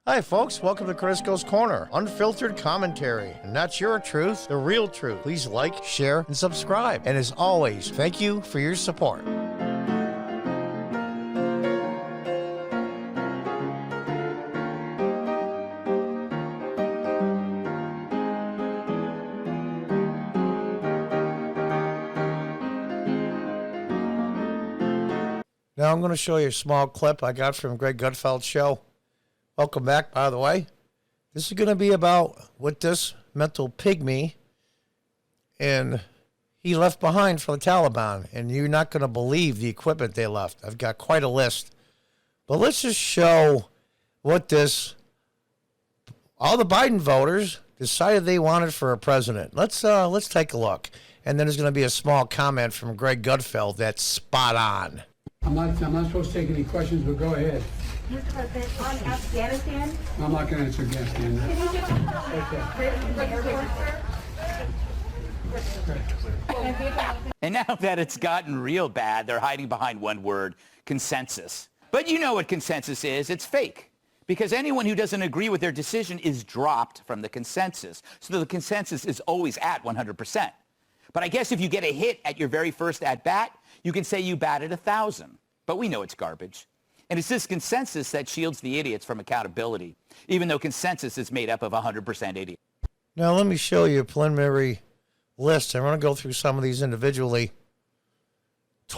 Hi folks, welcome to Crisco's Corner. Unfiltered commentary. And not your truth, the real truth. Please like, share, and subscribe. And as always, thank you for your support. Now I'm going to show you a small clip I got from Greg Gutfeld's show. Welcome back, by the way. This is going to be about what this mental pygmy and he left behind for the Taliban. And you're not going to believe the equipment they left. I've got quite a list. But let's just show what all the Biden voters decided they wanted for a president. Let's take a look. And then there's going to be a small comment from Greg Gutfeld that's spot on. I'm not supposed to take any questions, but go ahead. Mr. President, on Afghanistan? I'm not going to answer Afghanistan. And now that it's gotten real bad, they're hiding behind one word, consensus. But you know what consensus is. It's fake. Because anyone who doesn't agree with their decision is dropped from the consensus. So the consensus is always at 100%. But I guess if you get a hit at your very first at-bat, you can say you batted 1,000. But we know it's garbage. And it's this consensus that shields the idiots from accountability, even though consensus is made up of 100% idiots. Now, let me show you a preliminary list. I'm going to go through some of these individually.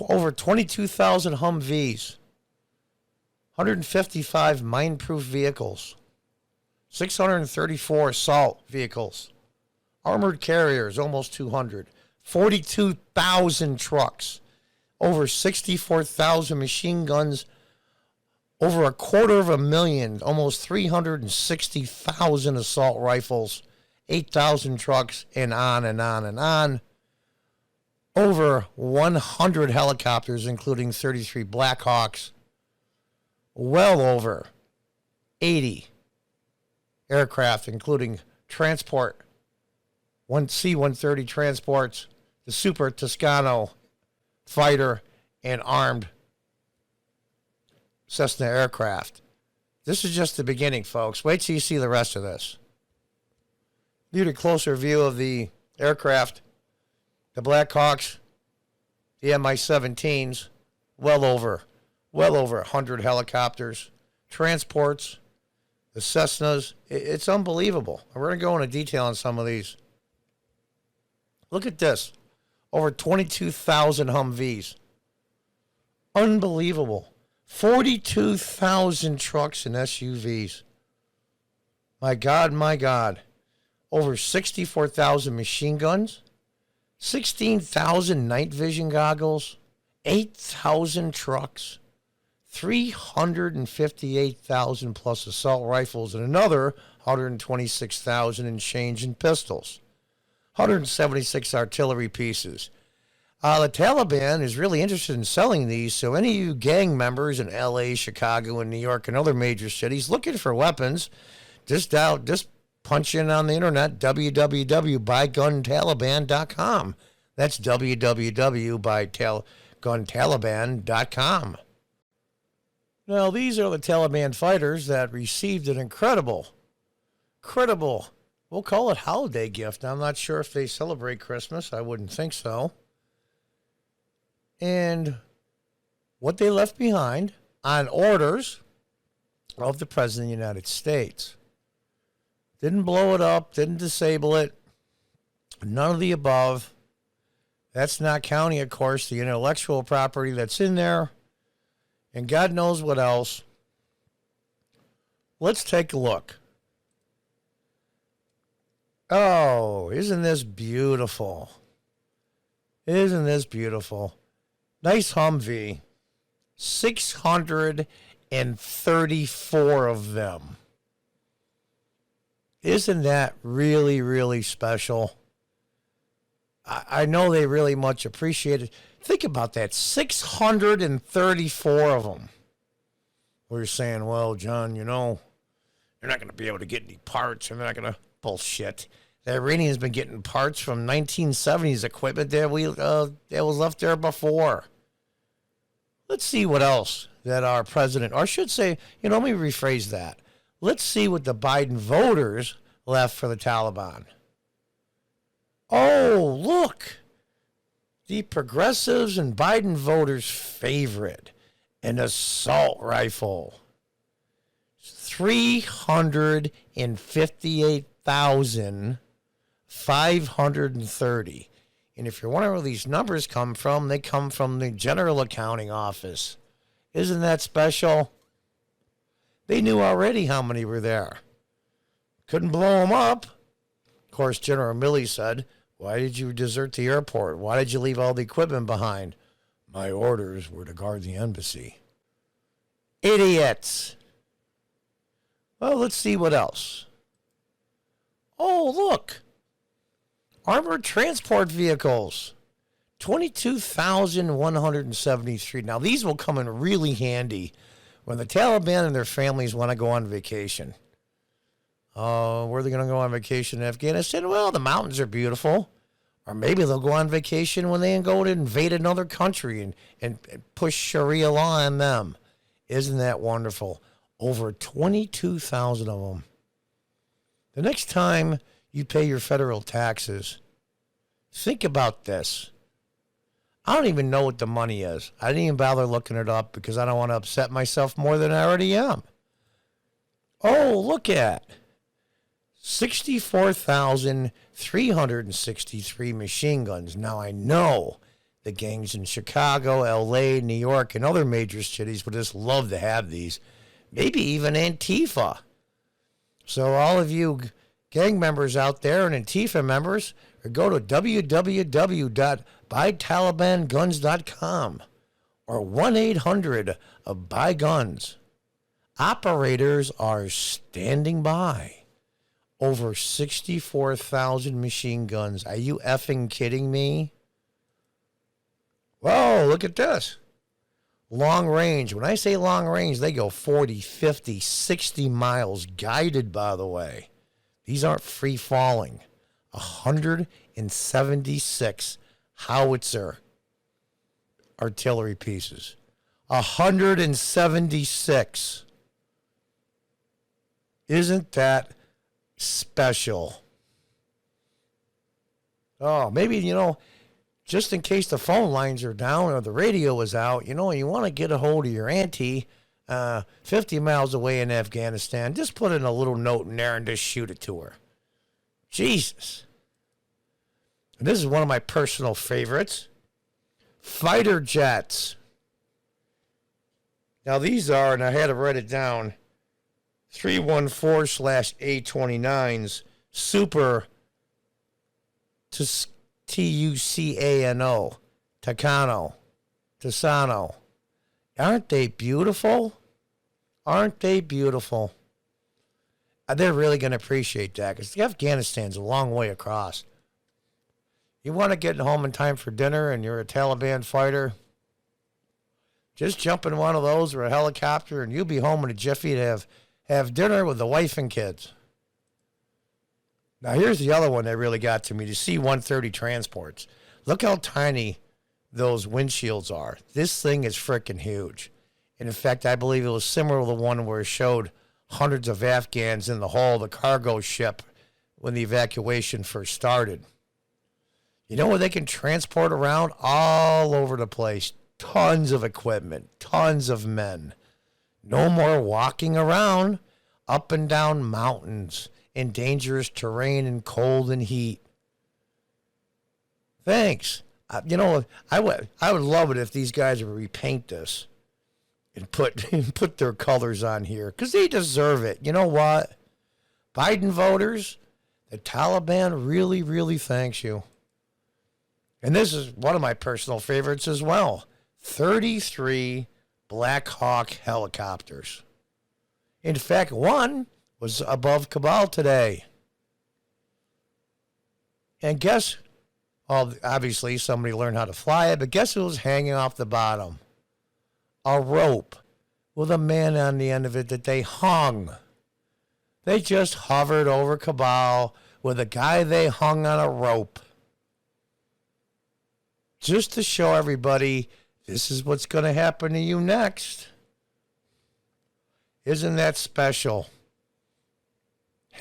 Over 22,000 Humvees, 155 mine-proof vehicles, 634 assault vehicles, armored carriers, almost 200, 42,000 trucks, over 64,000 machine guns, over 250,000, almost 360,000 assault rifles, 8,000 trucks, and on and on and on. Over 100 helicopters, including 33 Blackhawks. Well over 80 aircraft, including transport, C-130 transports, the Super Toscano fighter, and armed Cessna aircraft. This is just the beginning, folks. Wait till you see the rest of this. Get a closer view of the aircraft, the Blackhawks, the Mi-17s, well over 100 helicopters, transports, the Cessnas. It's unbelievable. We're going to go into detail on some of these. Look at this. Over 22,000 Humvees. Unbelievable. 42,000 trucks and SUVs. My God, my God. Over 64,000 machine guns. 16,000 night vision goggles. 8,000 trucks. 358,000 plus assault rifles and another 126,000 and change in pistols. 176 artillery pieces. The Taliban is really interested in selling these, so any of you gang members in L.A., Chicago, and New York, and other major cities looking for weapons, just punch in on the internet, www.buyguntaliban.com. That's www.buyguntaliban.com. Now, these are the Taliban fighters that received an incredible, we'll call it holiday gift. I'm not sure if they celebrate Christmas. I wouldn't think so. And what they left behind on orders of the President of the United States. Didn't blow it up, didn't disable it, none of the above. That's not counting, of course, the intellectual property that's in there, and God knows what else. Let's take a look. Oh, isn't this beautiful? Isn't this beautiful? Nice Humvee. 634 of them. Isn't that really, really special? I know they really much appreciate it. Think about that. 634 of them. We're saying, well, John, you know, they're not going to be able to get any parts, and they're not going to... Bullshit. The Iranians been getting parts from 1970s equipment that was left there before. Let's see what else that our president, or I should say, let me rephrase that. Let's see what the Biden voters left for the Taliban. Oh, look. The progressives and Biden voters' favorite, an assault rifle. 358,530. And if you're wondering where these numbers come from, they come from the General Accounting Office. Isn't that special? They knew already how many were there. Couldn't blow them up. Of course, General Milley said, "Why did you desert the airport? Why did you leave all the equipment behind?" "My orders were to guard the embassy." Idiots. Well, let's see what else. Oh, look. Armored transport vehicles. 22,173. Now, these will come in really handy when the Taliban and their families want to go on vacation. Where are they going to go on vacation in Afghanistan? Well, the mountains are beautiful. Or maybe they'll go on vacation when they go to invade another country and push Sharia law on them. Isn't that wonderful? Over 22,000 of them. The next time you pay your federal taxes, think about this. I don't even know what the money is. I didn't even bother looking it up because I don't want to upset myself more than I already am. Oh, look at 64,363 machine guns. Now, I know the gangs in Chicago, L.A., New York, and other major cities would just love to have these. Maybe even Antifa. So all of you gang members out there and Antifa members, go to www.buytalibanguns.com or 1-800-BUY-GUNS. Operators are standing by. Over 64,000 machine guns. Are you effing kidding me? Whoa, look at this. Long range. When I say long range, they go 40, 50, 60 miles. Guided, by the way. These aren't free falling. 176 howitzer artillery pieces. 176. Isn't that special? Oh, maybe, just in case the phone lines are down or the radio is out, you want to get a hold of your auntie 50 miles away in Afghanistan. Just put in a little note in there and just shoot it to her. Jesus. And this is one of my personal favorites. Fighter jets. Now these are, and I had to write it down, 314/A29s Super Tucano. Tusano. Aren't they beautiful? Aren't they beautiful? They're really going to appreciate that because Afghanistan's a long way across. You want to get home in time for dinner and you're a Taliban fighter, just jump in one of those or a helicopter and you'll be home in a jiffy to have dinner with the wife and kids. Now, here's the other one that really got to me, the C-130 transports. Look how tiny those windshields are. This thing is freaking huge. And in fact, I believe it was similar to the one where it showed hundreds of Afghans in the hull of the cargo ship when the evacuation first started. You know what they can transport around? All over the place. Tons of equipment, tons of men. No more walking around up and down mountains in dangerous terrain and cold and heat. Thanks. I would love it if these guys would repaint this and put their colors on here because they deserve it. You know what? Biden voters, the Taliban really, really thanks you. And this is one of my personal favorites as well. 33 Black Hawk helicopters. In fact, one was above Kabul today. And guess, obviously somebody learned how to fly it, but guess who was hanging off the bottom? A rope with a man on the end of it that they hung. They just hovered over Kabul with a guy they hung on a rope. Just to show everybody this is what's going to happen to you next. Isn't that special?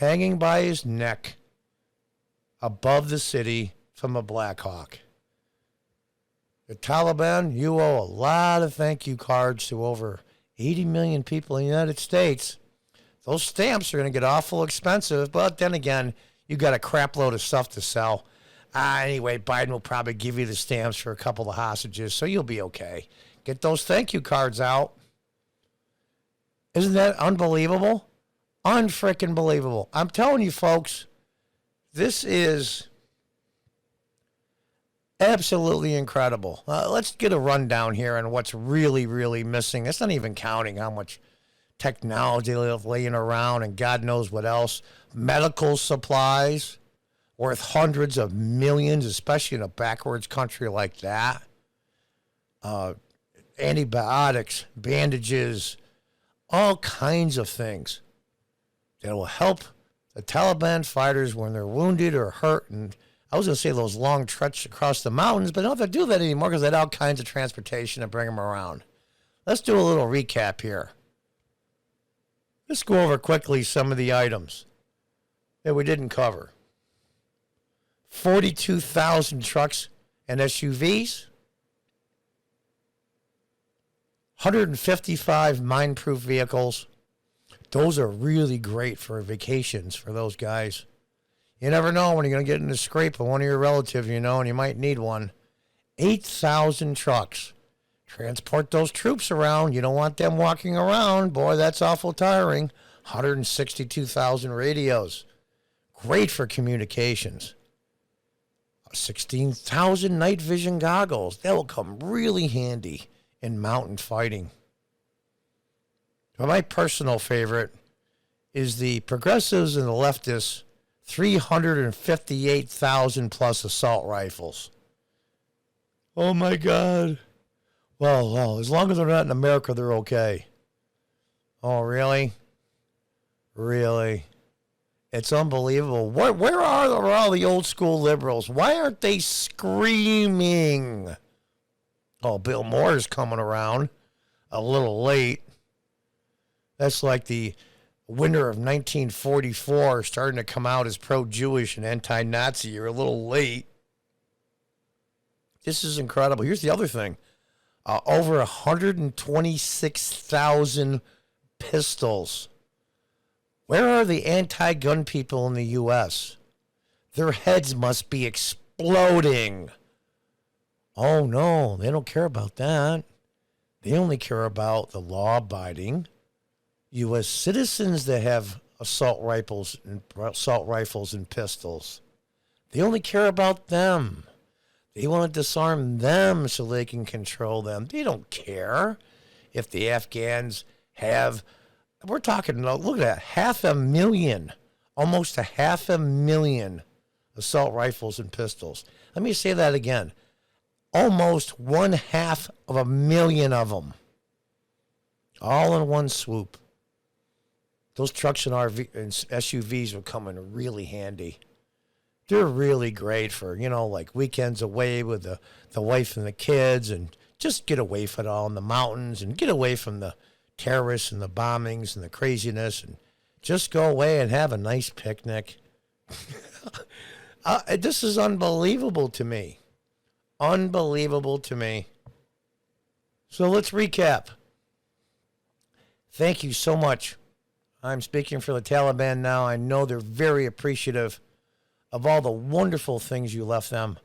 hanging by his neck above the city from a Black Hawk. The Taliban, you owe a lot of thank you cards to over 80 million people in the United States. Those stamps are going to get awful expensive, but then again, you got a crap load of stuff to sell. Anyway, Biden will probably give you the stamps for a couple of hostages, so you'll be okay. Get those thank you cards out. Isn't that unbelievable? Unfrickin' believable. I'm telling you, folks, this is absolutely incredible. Let's get a rundown here on what's really, really missing. That's not even counting how much technology they have laying around and God knows what else. Medical supplies worth hundreds of millions, especially in a backwards country like that. Antibiotics, bandages, all kinds of things that will help the Taliban fighters when they're wounded or hurt. And I was going to say those long treks across the mountains, but they don't have to do that anymore because they had all kinds of transportation to bring them around. Let's do a little recap here. Let's go over quickly some of the items that we didn't cover. 42,000 trucks and SUVs. 155 mine-proof vehicles. Those are really great for vacations for those guys. You never know when you're going to get in a scrape with one of your relatives, and you might need one. 8,000 trucks. Transport those troops around. You don't want them walking around. Boy, that's awful tiring. 162,000 radios. Great for communications. 16,000 night vision goggles. That will come really handy in mountain fighting. But my personal favorite is the progressives and the leftists, 358,000 plus assault rifles. Oh my God. Well, as long as they're not in America, they're okay. Oh, really? Really? It's unbelievable. Where are all the old school liberals? Why aren't they screaming? Oh, Bill Moore's coming around a little late. That's like the winter of 1944 starting to come out as pro-Jewish and anti-Nazi. You're a little late. This is incredible. Here's the other thing. Over 126,000 pistols. Where are the anti-gun people in the U.S.? Their heads must be exploding. Oh, no, they don't care about that. They only care about the law-abiding U.S. citizens that have assault rifles and pistols. They only care about them. They want to disarm them so they can control them. They don't care if the Afghans have, we're talking, look at that, 500,000, almost 500,000 assault rifles and pistols. Let me say that again. Almost 500,000 of them. All in one swoop. Those trucks and SUVs will come in really handy. They're really great for, like weekends away with the wife and the kids and just get away from it all in the mountains and get away from the terrorists and the bombings and the craziness and just go away and have a nice picnic. This is unbelievable to me. Unbelievable to me. So let's recap. Thank you so much. I'm speaking for the Taliban now. I know they're very appreciative of all the wonderful things you left them.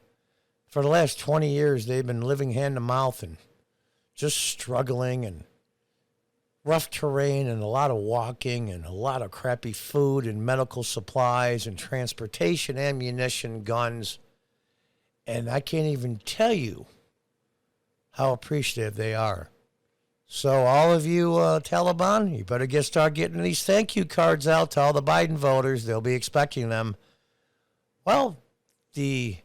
For the last 20 years, they've been living hand to mouth and just struggling and rough terrain and a lot of walking and a lot of crappy food and medical supplies and transportation, ammunition, guns. And I can't even tell you how appreciative they are. So all of you Taliban, you better start getting these thank you cards out to all the Biden voters. They'll be expecting them. Well, the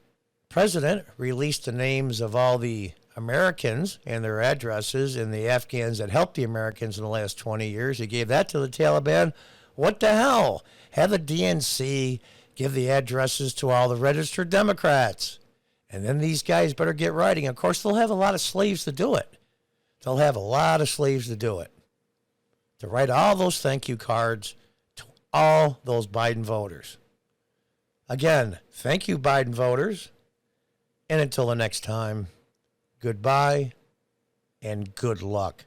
president released the names of all the Americans and their addresses and the Afghans that helped the Americans in the last 20 years. He gave that to the Taliban. What the hell? Have the DNC give the addresses to all the registered Democrats. And then these guys better get writing. Of course, they'll have a lot of slaves to do it. To write all those thank you cards to all those Biden voters. Again, thank you, Biden voters. And until the next time, goodbye and good luck.